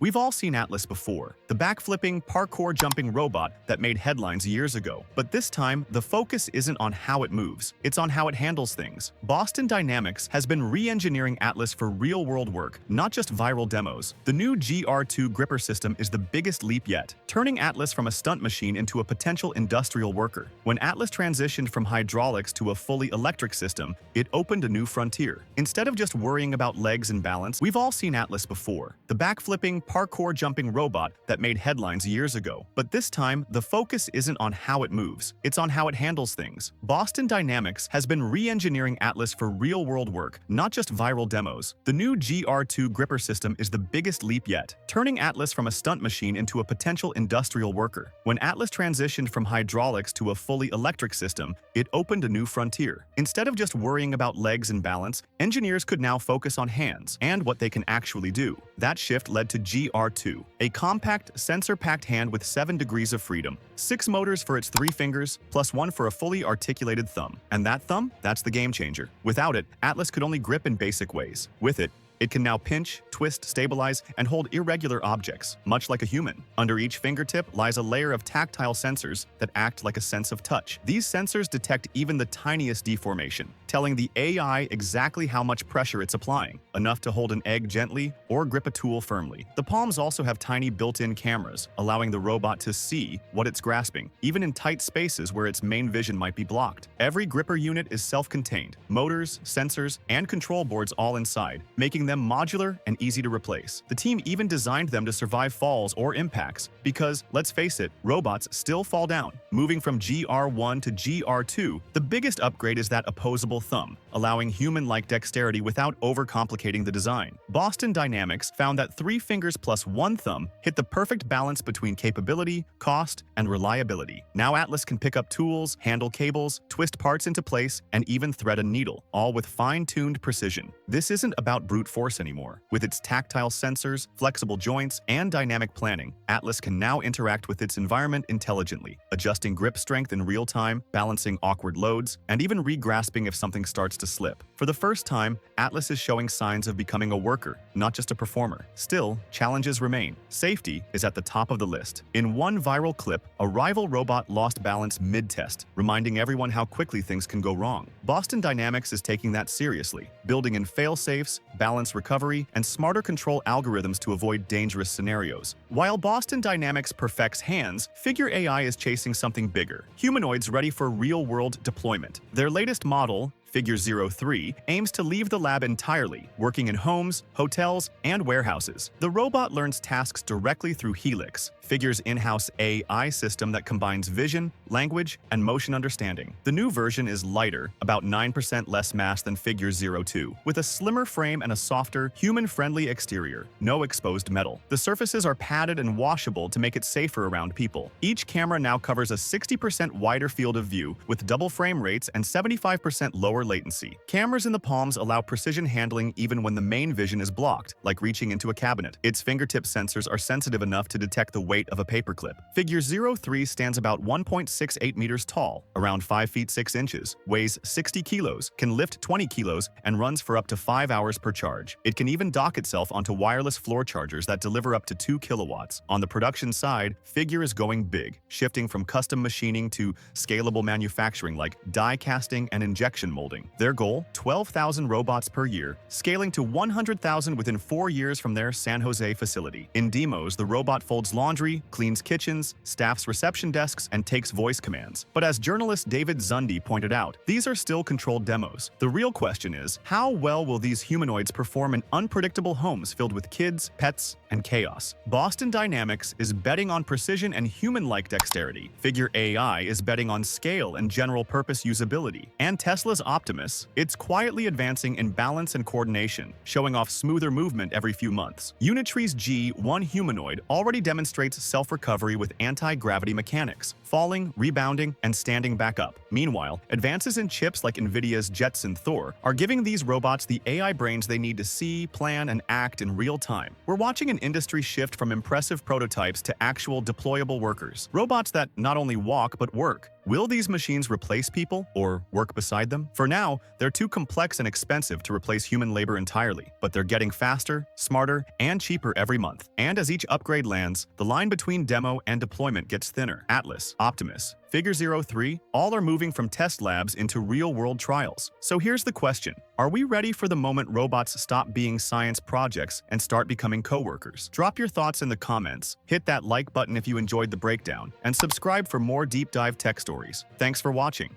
We've all seen Atlas before, the backflipping, parkour-jumping robot that made headlines years ago. But this time, the focus isn't on how it moves, it's on how it handles things. Boston Dynamics has been re-engineering Atlas for real-world work, not just viral demos. The new GR2 gripper system is the biggest leap yet, turning Atlas from a stunt machine into a potential industrial worker. When Atlas transitioned from hydraulics to a fully electric system, it opened a new frontier. Instead of just worrying about legs and balance, we've all seen Atlas before, the backflipping, parkour-jumping robot that made headlines years ago. But this time, the focus isn't on how it moves, it's on how it handles things. Boston Dynamics has been re-engineering Atlas for real-world work, not just viral demos. The new GR2 gripper system is the biggest leap yet, turning Atlas from a stunt machine into a potential industrial worker. When Atlas transitioned from hydraulics to a fully electric system, it opened a new frontier. Instead of just worrying about legs and balance, engineers could now focus on hands and what they can actually do. That shift led to GR2, a compact, sensor-packed hand with 7 degrees of freedom, 6 motors for its 3 fingers, plus 1 for a fully articulated thumb. And that thumb? That's the game changer. Without it, Atlas could only grip in basic ways. With it, it can now pinch, twist, stabilize, and hold irregular objects, much like a human. Under each fingertip lies a layer of tactile sensors that act like a sense of touch. These sensors detect even the tiniest deformation, telling the AI exactly how much pressure it's applying, enough to hold an egg gently or grip a tool firmly. The palms also have tiny built-in cameras, allowing the robot to see what it's grasping, even in tight spaces where its main vision might be blocked. Every gripper unit is self-contained, motors, sensors, and control boards all inside, making them modular and easy to replace. The team even designed them to survive falls or impacts because, let's face it, robots still fall down. Moving from GR1 to GR2, the biggest upgrade is that opposable thumb, allowing human-like dexterity without overcomplicating the design. Boston Dynamics found that 3 fingers plus 1 thumb hit the perfect balance between capability, cost, and reliability. Now Atlas can pick up tools, handle cables, twist parts into place, and even thread a needle, all with fine-tuned precision. This isn't about brute force anymore. With its tactile sensors, flexible joints, and dynamic planning, Atlas can now interact with its environment intelligently, adjusting grip strength in real time, balancing awkward loads, and even re-grasping if something starts to slip. For the first time, Atlas is showing signs of becoming a worker, not just a performer. Still, challenges remain. Safety is at the top of the list. In one viral clip, a rival robot lost balance mid-test, reminding everyone how quickly things can go wrong. Boston Dynamics is taking that seriously, building in fail-safes, balance recovery, and smarter control algorithms to avoid dangerous scenarios. While Boston Dynamics perfects hands, Figure AI is chasing something bigger: humanoids ready for real-world deployment. Their latest model, Figure 03, aims to leave the lab entirely, working in homes, hotels, and warehouses. The robot learns tasks directly through Helix, Figure's in-house AI system that combines vision, language, and motion understanding. The new version is lighter, about 9% less mass than Figure 02, with a slimmer frame and a softer, human-friendly exterior. No exposed metal. The surfaces are padded and washable to make it safer around people. Each camera now covers a 60% wider field of view, with double frame rates and 75% lower latency. Cameras in the palms allow precision handling even when the main vision is blocked, like reaching into a cabinet. Its fingertip sensors are sensitive enough to detect the weight of a paperclip. Figure 03 stands about 1.68 meters tall, around 5 feet 6 inches, weighs 60 kilos, can lift 20 kilos, and runs for up to 5 hours per charge. It can even dock itself onto wireless floor chargers that deliver up to 2 kilowatts. On the production side, Figure is going big, shifting from custom machining to scalable manufacturing like die casting and injection molding. Their goal, 12,000 robots per year, scaling to 100,000 within 4 years from their San Jose facility. In demos, the robot folds laundry, cleans kitchens, staffs reception desks, and takes voice commands. But as journalist David Zundy pointed out, these are still controlled demos. The real question is, how well will these humanoids perform in unpredictable homes filled with kids, pets, and chaos? Boston Dynamics is betting on precision and human-like dexterity. Figure AI is betting on scale and general-purpose usability. And Tesla's Optimus, it's quietly advancing in balance and coordination, showing off smoother movement every few months. Unitree's G1 humanoid already demonstrates self-recovery with anti-gravity mechanics, falling, rebounding, and standing back up. Meanwhile, advances in chips like NVIDIA's Jetson Thor are giving these robots the AI brains they need to see, plan, and act in real time. We're watching an industry shift from impressive prototypes to actual deployable workers. Robots that not only walk but work, Will these machines replace people or work beside them? For now, they're too complex and expensive to replace human labor entirely, but they're getting faster, smarter, and cheaper every month. And as each upgrade lands, the line between demo and deployment gets thinner. Atlas, Optimus, Figure 03, all are moving from test labs into real-world trials. So here's the question. Are we ready for the moment robots stop being science projects and start becoming co-workers? Drop your thoughts in the comments, hit that like button if you enjoyed the breakdown, and subscribe for more deep dive tech stories. Thanks for watching.